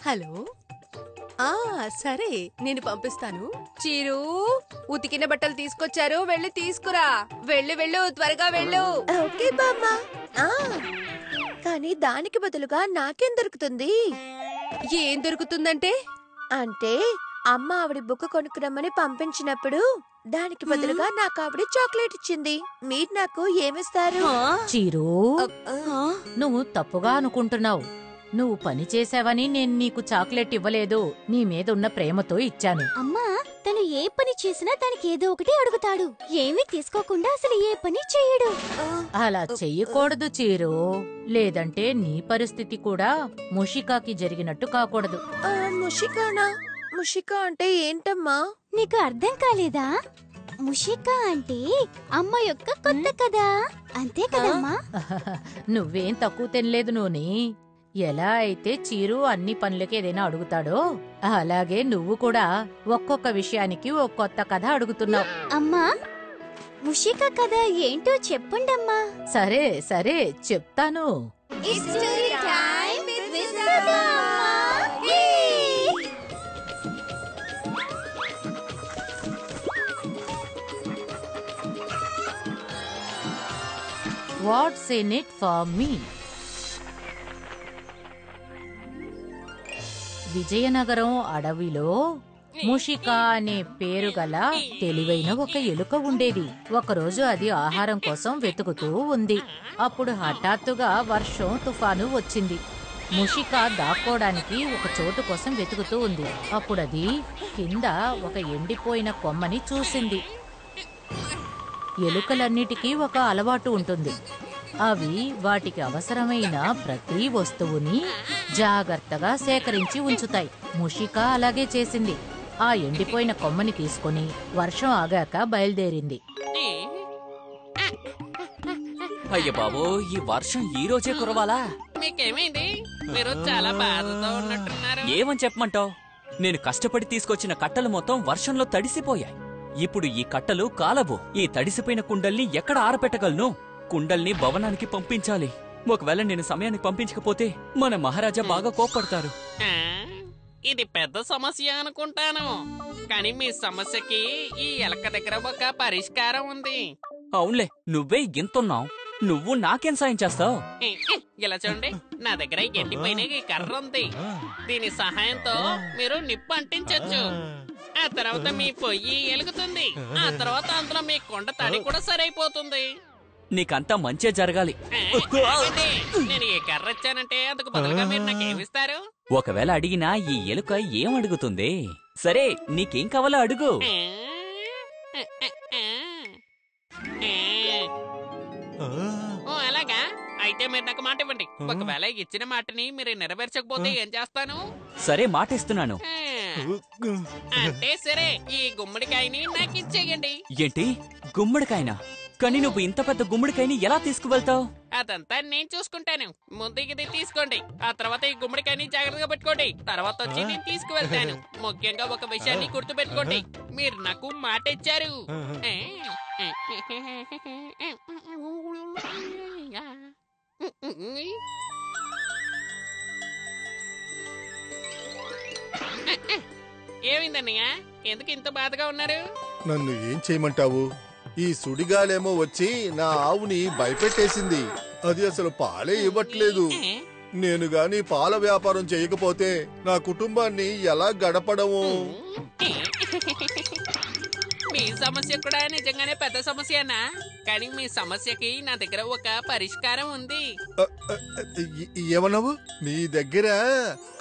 Hello. సరే, నేను పంపిస్తాను. చీరు, ఉతికిన బట్టలు తీసుకొచ్చారు, వెళ్ళి తీసుకురా. వెళ్ళు త్వరగా వెళ్ళు. ఓకే బామ్మా. కానీ దానికి బదులుగా నాకేం దొరుకుతుంది? ఏం దొరుకుతుందంటే? అంటే అమ్మ ఆవిడ బుక్ కొనుక్కురమ్మని పంపించినప్పుడు దానికి బదులుగా నాకు ఆవిడ చాక్లెట్ ఇచ్చింది. మీరు నాకు ఏమిస్తారు? చీరు, నువ్వు తప్పుగా అనుకుంటున్నావు. నువ్వు పని చేసావని నేను నీకు చాక్లెట్ ఇవ్వలేదు. నీ మీదున్న ప్రేమతో ఇచ్చాను. అమ్మా, తను ఏ పని చేసినా దానికి ఏదో ఒకటి అడుగుతాడు. ఏమీ తీసుకోకుండా అసలు ఏ పని చెయ్యడు. అలా చెయ్యకూడదు చీరు. లేదంటే నీ పరిస్థితి కూడా ముషికాకి జరిగినట్టు కాకూడదు. ముషికానా? ముషికా అంటే ఏంటమ్మా? నీకు అర్థం కాలేదా? ముషికా అంటే అమ్మ యొక్క కొత్త కథ. అంతే కదమ్మా? నువ్వేం తక్కువ తినలేదు నూని. ఎలా అయితే చీరు అన్ని పనులకి ఏదైనా అడుగుతాడో అలాగే నువ్వు కూడా ఒక్కొక్క విషయానికి ఒక కొత్త కథ అడుగుతున్నావు. అమ్మా, ముషికా కథ ఏంటో చెప్పండమ్మా. సరే సరే చెప్తాను. What's in it for me? Vizianagaram అడవిలో ముషికా అనే పేరు గల తెలివైన ఒక ఎలుక ఉండేది. ఒకరోజు అది ఆహారం కోసం వెతుకుతూ ఉంది. అప్పుడు హఠాత్తుగా వర్షం తుఫాను వచ్చింది. ముషికా దాక్కోడానికి ఒక చోటు కోసం వెతుకుతూ ఉంది. అప్పుడది కింద ఒక ఎండిపోయిన కొమ్మని చూసింది. ఎలుకలన్నిటికీ ఒక అలవాటు ఉంటుంది. అవి వాటికి అవసరమైన ప్రతి వస్తువుని జాగ్రత్తగా సేకరించి ఉంచుతాయి. ముషికా అలాగే చేసింది. ఆ ఎండిపోయిన కొమ్మని తీసుకుని వర్షం ఆగాక బయలుదేరింది. అయ్య బాబో, ఈ వర్షం ఈ రోజే కురవాలా? మీకేమైంది? మీరు చాలా బాధతో ఉన్నట్టున్నారు. ఏమని చెప్పమంటావు? నేను కష్టపడి తీసుకొచ్చిన కట్టలు మొత్తం వర్షంలో తడిసిపోయాయి. ఇప్పుడు ఈ కట్టలు కాలవు. ఈ తడిసిపోయిన కుండల్ని ఎక్కడ ఆరపెట్టగలను? కుండల్ని భవనానికి పంపించాలి. ఒకవేళ నేను సమయానికి పంపించకపోతే మన మహారాజా బాగా కోప్పడతారు. ఇది పెద్ద సమస్య అనుకుంటాను. కానీ మీ సమస్యకి ఈ ఎలక దగ్గర ఒక పరిష్కారం ఉంది. అవునులే, నువ్వే గింతున్నావు. నువ్వు నాకేం సాయం చేస్తావు? ఇలా చూడండి, నా దగ్గర ఎండిపోయిన ఈ కర్ర ఉంది. దీని సహాయంతో మీరు నిప్పు అంటించొచ్చు. ఆ తర్వాత మీ పొయ్యి ఎలుగుతుంది. ఆ తర్వాత అందులో మీ కొండ తడి కూడా సరైపోతుంది. నీకంతా మంచే జరగాలి. నేను ఈ కర్ర ఇచ్చానంటే అందుకు బదులుగా మీరు నాకేమిస్తారు? ఒకవేళ అడిగినా ఈ ఎలుక ఏం అడుగుతుంది? సరే, నీకేం కావాలో అడుగు. అలాగా? అయితే మీరు నాకు మాట ఇవ్వండి. ఒకవేళ ఇచ్చిన మాటని మీరు నెరవేర్చకపోతే ఏం చేస్తాను? సరే, మాటిస్తున్నాను. అంటే సరే, ఈ గుమ్మడికాయని నాకు ఇచ్చేయండి. ఏంటి, గుమ్మడికాయనా? కానీ నువ్వు ఇంత పెద్ద గుమ్మడికాయని ఎలా తీసుకువెళ్తావు? అదంతా నేను చూసుకుంటాను. ముందు ఇది తీసుకోండి. ఆ తర్వాత ఈ గుమ్మడికాయని జాగ్రత్తగా పెట్టుకోండి. తర్వాత వచ్చి నేను తీసుకువెళ్తాను. ముఖ్యంగా ఒక విషయాన్ని గుర్తు పెట్టుకోండి. మీరు నాకు మాట ఇచ్చారు. ఏమైందన్నయ్య? ఎందుకు ఇంత బాధగా ఉన్నారు? నన్ను ఏం చేయమంటావు? ఈ సుడిగాలేమో వచ్చి నా ఆవుని భయపెట్టేసింది. అది అసలు పాలే ఇవ్వట్లేదు. నేను గాని పాల వ్యాపారం చేయకపోతే నా కుటుంబాన్ని ఎలా గడపడము? మీ సమస్య కూడా నిజంగానే పెద్ద సమస్యనా? కానీ మీ సమస్యకి నా దగ్గర ఒక పరిష్కారం ఉంది. ఏమన్నావు? నీ దగ్గర?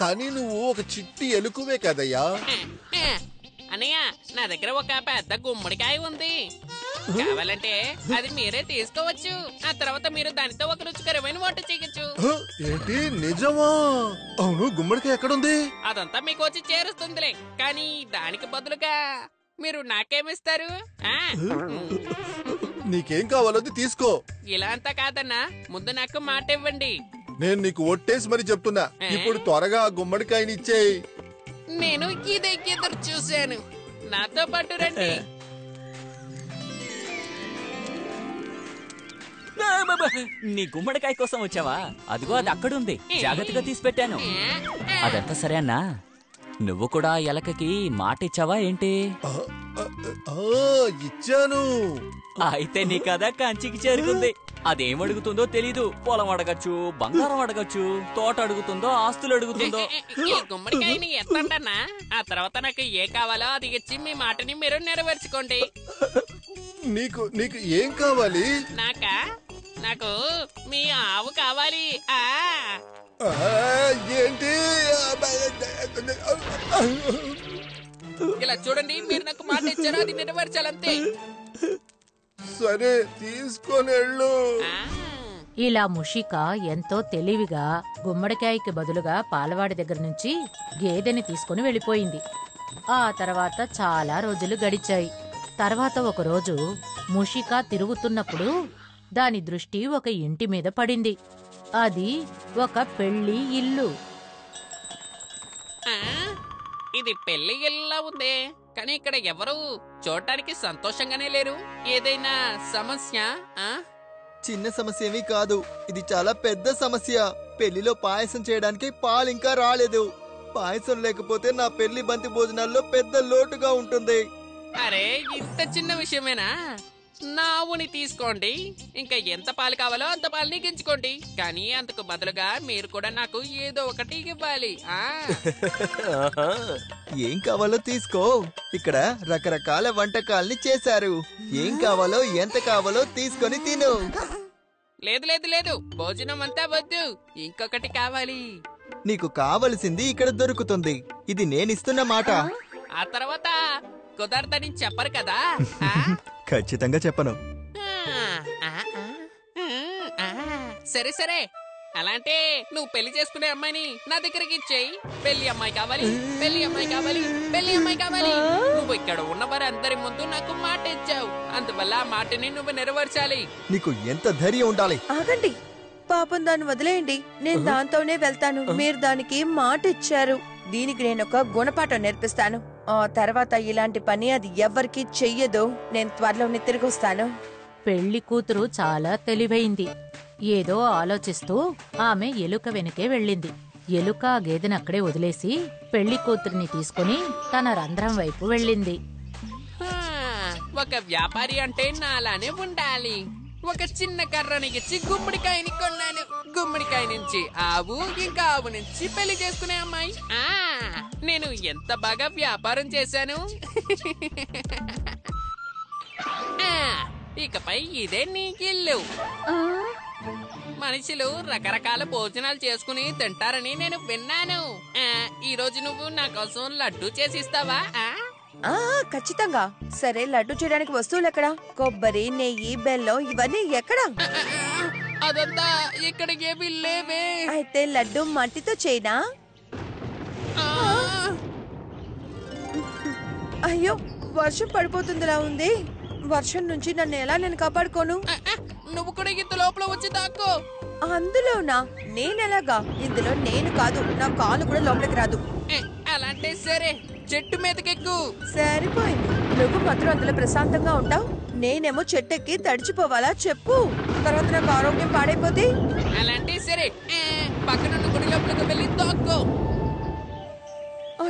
కానీ నువ్వు ఒక చిట్టి ఎలుకవే కదయ్యా. అన్నయ్య, నా దగ్గర ఒక పెద్ద గుమ్మడికాయ ఉంది. కావాలంటే అది మీరే తీసుకోవచ్చు. ఆ తర్వాత మీరు దానితో ఒక రుచికరమైన వంట చేయొచ్చు. ఏంటి, నిజమా? అవును, గుమ్మడికాయ ఎక్కడుంది? అదంతా మీకు వచ్చి చేరుస్తుందిలే. కానీ దానికి బదులుగా మీరు నాకేమిస్తారు? నీకేం కావాలో తీసుకో. ఇలా అంతా కాదన్నా, ముందు నాకు మాట ఇవ్వండి. నేను నీకు ఒట్టేసి మరి చెప్తున్నా. ఇప్పుడు త్వరగా గుమ్మడికాయని ఇచ్చేయి. నేను ఇదే ఎదురు చూశాను. నాతో పాటు రండి. నీ గుమ్మడికాయ కోసం వచ్చావా? అదిగో అది అక్కడుంది, జాగ్రత్తగా తీసి పెట్టాను. అదంతా సరే అన్నా, నువ్వు కూడా ఎలకకి మాట ఇచ్చావా ఏంటి? ఇచ్చాను. అయితే నీ కదా కంచికి చేరుకుంది. అదేం అడుగుతుందో తెలీదు. పొలం అడగచ్చు, బంగారం అడగచ్చు, తోట అడుగుతుందో, ఆస్తులు అడుగుతుందో. ఈ గుమ్మడికాయని ఎత్తండన్నా, ఆ తర్వాత నాకు ఏ కావాలో అది ఇచ్చి మీ మాటని మీరు నెరవేర్చుకోండి. నీకు నీకు ఏం కావాలి? నాకు మీ ఆవు కావాలి. ఏంటి? ఇలా చూడండి, మీరు నాకు మాట ఇచ్చారో అది నెరవేర్చాలంతే. సరే, తీసుకొని వెళ్ళు. ఇలా ముషిక ఎంతో తెలివిగా గుమ్మడికాయకి బదులుగా పాలవాడి దగ్గర నుంచి గేదెని తీసుకుని వెళ్ళిపోయింది. ఆ తర్వాత చాలా రోజులు గడిచాయి. తర్వాత ఒకరోజు ముషిక తిరుగుతున్నప్పుడు దాని దృష్టి ఒక ఇంటి మీద పడింది. అది ఒక పెళ్లి ఇల్లు. ఇది పెళ్లి ఇల్లా ఉంది, కానీ ఇక్కడ ఎవరు చూడటానికి సంతోషంగానే లేరు. ఏదైనా సమస్య? చిన్న సమస్య ఏమీ కాదు, ఇది చాలా పెద్ద సమస్య. పెళ్లిలో పాయసం చేయడానికి పాలు ఇంకా రాలేదు. పాయసం లేకపోతే నా పెళ్లి బంతి భోజనాల్లో పెద్ద లోటుగా ఉంటుంది. అరే, ఇంత చిన్న విషయమేనా? నా ఆవుని తీసుకోండి, ఇంకా ఎంత పాలు కావాలో అంత పాలని గించుకోండి. కానీ అందుకు బదులుగా మీరు కూడా నాకు ఏదో ఒకటి ఇవ్వాలి. ఏం కావాలో తీసుకో. ఇక్కడ రకరకాల వంటకాల్ని చేశారు. ఏం కావాలో ఎంత కావాలో తీసుకొని తిను. లేదు లేదు లేదు, భోజనం అంతా వద్దు, ఇంకొకటి కావాలి. నీకు కావలసింది ఇక్కడ దొరుకుతుంది. ఇది నేనిస్తున్న మాట. ఆ తర్వాత కుదరదని చెప్పరు కదా? ఖచ్చితంగా చెప్పను. సరే సరే, అలాంటే నువ్వు పెళ్లి చేసుకునే అమ్మాయిని నా దగ్గరికి ఇచ్చేయి. పెళ్లి అమ్మాయి కావాలి, పెళ్లి అమ్మాయి కావాలి, పెళ్లి అమ్మాయి కావాలి. నువ్వు ఇక్కడ ఉన్నవారు అందరి ముందు నాకు మాట ఇచ్చావు, అందువల్ల ఆ మాటని నువ్వు నెరవేర్చాలి. నీకు ఎంత ధైర్యం ఉండాలి? ఆగండి, పాపం దాన్ని వదిలేయండి. నేను దాంతోనే వెళ్తాను. మీరు దానికి మాట ఇచ్చారు. దీనికి నేను ఒక గుణపాఠం నేర్పిస్తాను. ఆ తర్వాత ఇలాంటి పని అది ఎవ్వరికీ చెయ్యదు. నేను త్వరలోనే తిరిగి వస్తాను. పెళ్లి కూతురు చాలా తెలివైంది. ఏదో ఆలోచిస్తూ ఆమె ఎలుక వెనకే వెళ్ళింది. ఎలుక ఆ గేదెను అక్కడే వదిలేసి పెళ్లి కూతురిని తీసుకుని తన రంధ్రం వైపు వెళ్ళింది. ఒక వ్యాపారి అంటే నాలానే ఉండాలి. ఒక చిన్న కర్రని ఇచ్చి గుమ్మడికాయని కొన్నాను. గుమ్మడికాయ నుంచి ఆవు, ఇంకా ఆవు నుంచి పెళ్లి చేసుకునే అమ్మాయి. నేను ఎంత బాగా వ్యాపారం చేశాను. ఇకపై ఇదే నీకిల్లు. మనుషులు రకరకాల భోజనాలు చేసుకుని తింటారని నేను విన్నాను. ఈ రోజు నువ్వు నా కోసం లడ్డు చేసిస్తావా? ఖచ్చితంగా. సరే, లడ్డు చేయడానికి వస్తువులు ఎక్కడా? కొబ్బరి, నెయ్యి, బెల్లం ఇవన్నీ ఎక్కడా? అదంతా ఇక్కడికి ఏమీ లేవే. అయితే లడ్డు మట్టితో చేయనా? అయ్యో, వర్షం పడిపోతుందిలా ఉంది. వర్షం నుంచి నన్ను ఎలా నేను కాపాడుకోను? నువ్వు కూడా ఇంత లోపల వచ్చి దాక్కో. అందులోనా? నేనెలాగా? ఇందులో నేను కాదు, నా కాలు కూడా లోపలికి రాదు. అలాంటే సరే, చెట్టు మీదకెక్కు. సరిపోయింది. నువ్వు మాత్రం అందులో ప్రశాంతంగా ఉంటావు, నేనేమో చెట్టెక్కి తడిచిపోవాలా చెప్పు? తర్వాత నాకు ఆరోగ్యం పాడైపోతే? అలాంటి సరే, పక్కనున్న గుడి లోపలికి వెళ్ళి దాక్కో.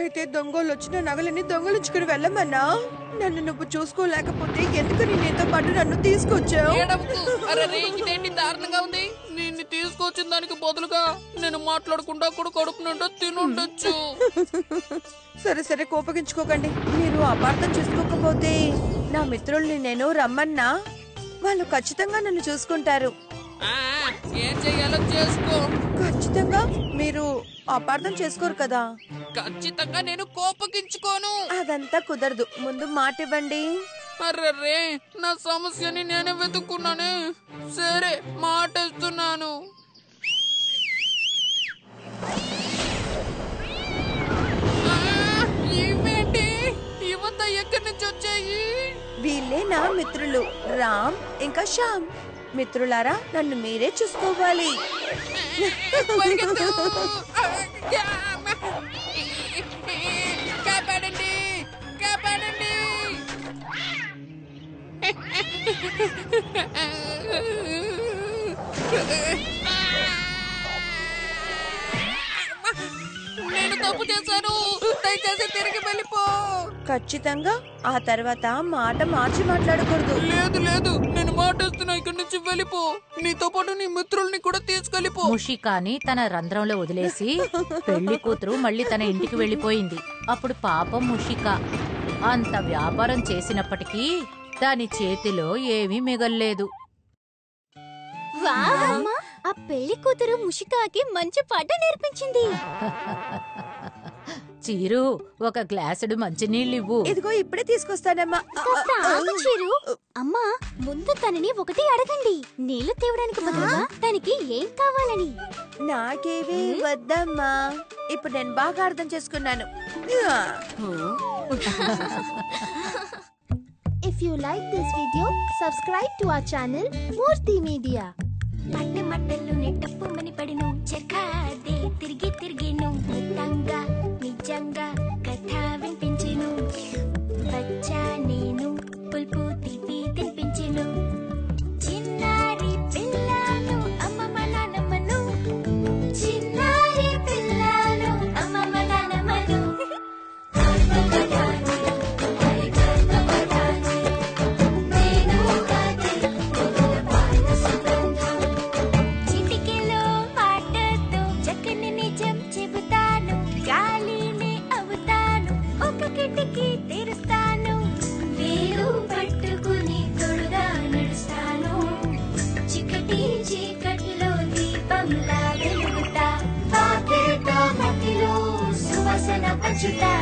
అయితే దొంగలు వచ్చిన నగలని దొంగలించుకుని వెళ్ళమన్నా? నన్ను నువ్వు చూసుకోలేకపోతే ఎందుకు నీతో పాటు నన్ను తీసుకొచ్చావు? ఇదేంటి దారుణంగా ఉంది? నిన్ను తీసుకొచ్చిన దానికి బదులుగా నేను మాట్లాడకుండా కూడా కడుపు నిండా తినుండొచ్చు. సరే సరే, కోపగించుకోకండి. మీరు అపార్థం చేసుకోకపోతే నా మిత్రుల్ని నేను రమ్మన్నా వాళ్ళు ఖచ్చితంగా నన్ను చూసుకుంటారు. ఏం చెయ్యాలో చేసుకో. ఖచ్చితంగా మీరు అపార్థం చేసుకోరు కదా? ఖచ్చితంగా నేను కోపగించుకోను. అదంతా కుదరదు, ముందు మాట ఇవ్వండి. అర్రే, నా సమస్యని నేనే వెతుక్కున్నానే. సరే, మాట ఇస్తున్నాను. ఇవేంటి? ఇవంతా ఎక్కడి నుంచి వచ్చాయి? వీళ్ళే నా మిత్రులు రామ్ ఇంకా శ్యామ్. మిత్రులారా, నన్ను మీరే చూసుకోవాలి. కాపాడండి, కాపాడండి. నేను తప్పు చేశాను, దయచేసి తిరిగి వెళ్ళిపో. ఖచ్చితంగా ఆ తర్వాత మాట మార్చి మాట్లాడకూడదు. లేదు లేదు, నేను మాటేస్తున్నా, ఇక్కడి నుంచి వెళ్ళిపో. నీతో పాటు నీ మిత్రుల్ని కూడా తీసుకెళ్ళిపో. ముషికాని తన రంధ్రంలో వదిలేసి పెళ్లి కూతురు మళ్ళీ తన ఇంటికి వెళ్ళిపోయింది. అప్పుడు పాపం ముషిక అంత వ్యాపారం చేసినప్పటికీ దాని చేతిలో ఏమీ మిగల్లేదు. వావ్ అమ్మా, ఆ పెళ్లి కూతురు ముషికాకి మంచి పాట నేర్పించింది. చీరు, ఒక గ్లాసుడు మంచినీళ్ళివ్వు. ఇదిగో ఇప్పుడే తీసుకొస్తానమ్మా. కాస్త ఆగు చీరు. అమ్మా, ముందు తనని ఒకటి అడగండి, నీళ్లు తేవడానికి బదులుగా తనకి ఏం కావాలని. నాకేవీ వద్దమ్మా. ఇప్పుడు నేను బాగా అర్థం చేసుకున్నాను. If you like this video, subscribe to our channel Murthy Media. మట్టి మట్టలు నెట్టప్పు మని పడిను చెక్కాదే తిరిగి తిరిగిను నిజంగా నిజంగా కథ వినిపించెను వచ్చా నేను పుల్పు తీపి తినిపించెను చిన్నారి పిల్లను అమ్మమ్మ నానమ్మను చిన్నారి పిల్లను అమ్మమ్మ నానమ్మను చీకటిలో దీపంలా వెలుగుతా పాకేట మట్టిలో సువాసన పంచుతా